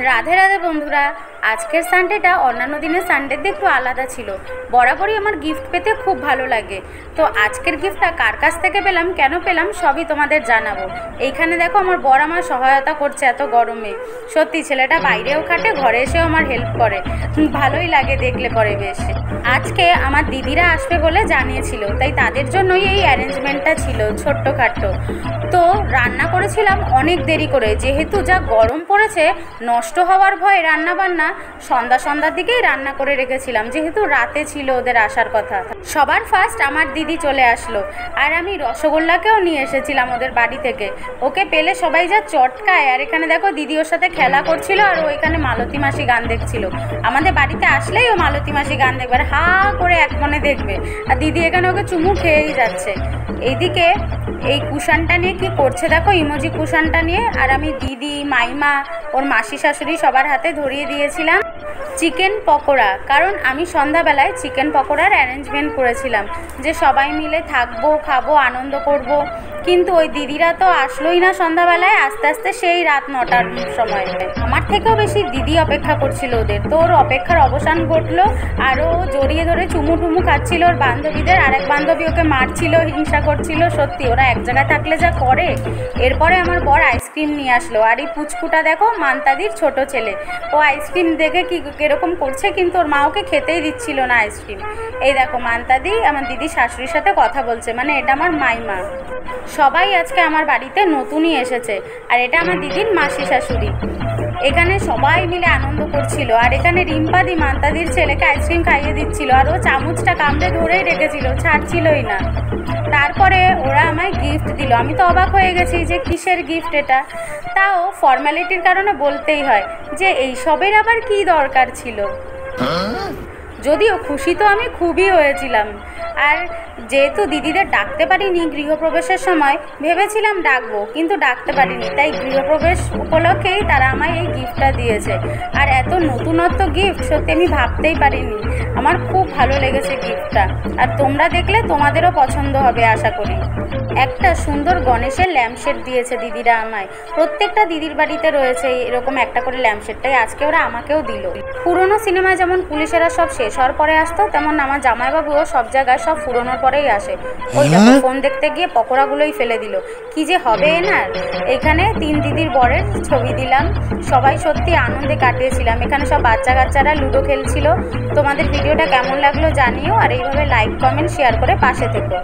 রাধে রাধে বন্ধুরা, আজকের সানডেটা অন্যান্য দিনের সানডের দিয়ে একটু আলাদা ছিল। বরাবরই আমার গিফট পেতে খুব ভালো লাগে। তো আজকের গিফটটা কার কাছ থেকে পেলাম, কেন পেলাম, সবই তোমাদের জানাবো। এইখানে দেখো আমার বর আমার সহায়তা করছে এত গরমে। সত্যি ছেলেটা বাইরেও খাটে, ঘরে এসেও আমার হেল্প করে, ভালোই লাগে দেখলে পরে বেশ। আজকে আমার দিদিরা আসবে বলে জানিয়েছিল, তাই তাদের জন্যই এই অ্যারেঞ্জমেন্টটা ছিল ছোট্টখাট্টো। তো রান্না করেছিলাম অনেক দেরি করে, যেহেতু যা গরম পড়েছে নষ্ট হওয়ার ভয়ে রান্নাবান্না সন্ধ্যার দিকেই রান্না করে রেখেছিলাম, যেহেতু রাতে ছিল ওদের আসার কথা। সবার ফার্স্ট আমার দিদি চলে আসলো, আর আমি রসগোল্লাকেও নিয়ে এসেছিলাম ওদের বাড়ি থেকে। ওকে পেলে সবাই যা চটকায়। আর এখানে দেখো দিদি ওর সাথে খেলা করছিল, আর ও এখানে মালতী মাসি গান দেখছিল। আমাদের বাড়িতে আসলেই ও মালতী মাসি গান দেখবে, আর হা করে এক মনে দেখবে, আর দিদি এখানে ওকে চুমু খেয়েই যাচ্ছে। এইদিকে এই কুশানটা নিয়ে কি করছে দেখো, ইমোজি কুশানটা নিয়ে। আর আমি দিদি, মাইমা, ওর মাসি শাশুড়ি সবার হাতে ধরিয়ে দিয়েছিলাম চিকেন পকোড়া, কারণ আমি সন্ধ্যাবেলায় চিকেন পকোড়ার অ্যারেঞ্জমেন্ট করেছিলাম যে সবাই মিলে থাকবো, খাবো, আনন্দ করব। কিন্তু ওই দিদিরা তো আসলোই না সন্ধ্যাবেলায়, আস্তে আস্তে সেই রাত 9টার সময়। আমার থেকেও বেশি দিদি অপেক্ষা করছিল ওদের, তো ওর অপেক্ষার অবসান ঘটলো। আরও জড়িয়ে ধরে চুমু টুমু খাচ্ছিল ওর বান্ধবীদের, আর এক বান্ধবী ওকে মারছিল, হিংসা করছিল। সত্যি ওরা এক জায়গায় থাকলে যা করে। এরপরে আমার বর আইসক্রিম নিয়ে আসলো, আর এই পুচকুটা দেখো মান্তাদির ছোট ছেলে, ও আইসক্রিম দেখে কি এরকম করছে, কিন্তু ওর মা ওকে খেতেই দিচ্ছিল না আইসক্রিম। এই দেখো মান্তাদি আমার দিদির শাশুড়ির সাথে কথা বলছে, মানে এটা আমার মাইমা। সবাই আজকে আমার বাড়িতে নতুনই এসেছে, আর এটা আমার দিদির মাসি শাশুড়ি। এখানে সবাই মিলে আনন্দ করছিল, আর এখানে রিম্পাদি মান্তাদির ছেলেকে আইসক্রিম খাইয়ে দিচ্ছিল, আর ও চামচটা কামড়ে ধরেই রেখেছিল, ছাড়ছিলই না। তারপরে ওরা আমায় গিফট দিল। আমি তো অবাক হয়ে গেছি যে কিসের গিফট এটা। তাও ফর্ম্যালিটির কারণে বলতেই হয় যে এইসবের আবার কি দরকার ছিল। যদিও খুশি তো আমি খুবই হয়েছিলাম। আর যেহেতু দিদিদের ডাকতে পারিনি গৃহপ্রবেশের সময়, ভেবেছিলাম ডাকবো, কিন্তু ডাকতে পারিনি, তাই গৃহপ্রবেশ উপলক্ষেই তারা আমায় এই গিফটটা দিয়েছে। আর এত নতুনত্ব গিফট সত্যি আমি ভাবতেই পারিনি। আমার খুব ভালো লেগেছে গিফটটা, আর তোমরা দেখলে তোমাদেরও পছন্দ হবে আশা করি। একটা সুন্দর গণেশের ল্যাম্পশেড দিয়েছে দিদিরা আমায়। প্রত্যেকটা দিদির বাড়িতে রয়েছে এরকম একটা করে ল্যাম্পশেড, তাই আজকে ওরা আমাকেও দিল। পুরোনো সিনেমায় যেমন পুলিশেরা সব শেষ হওয়ার পরে আসতো, তেমন আমার জামাইবাবুও সব জায়গায় সব ফুরোনোর পরেই আসে। ওই দেখো ফোন দেখতে গিয়ে পকোড়াগুলোই ফেলে দিল। কি যে হবে এনার। এখানে 3 দিদির বরের ছবি দিলাম। সবাই সত্যি আনন্দে কাটিয়েছিলাম। এখানে সব বাচ্চা কাচ্চারা লুডো খেলছিল। তোমাদের ভিডিওটা কেমন লাগলো জানিও, আর এইভাবে লাইক, কমেন্ট, শেয়ার করে পাশে থেকো।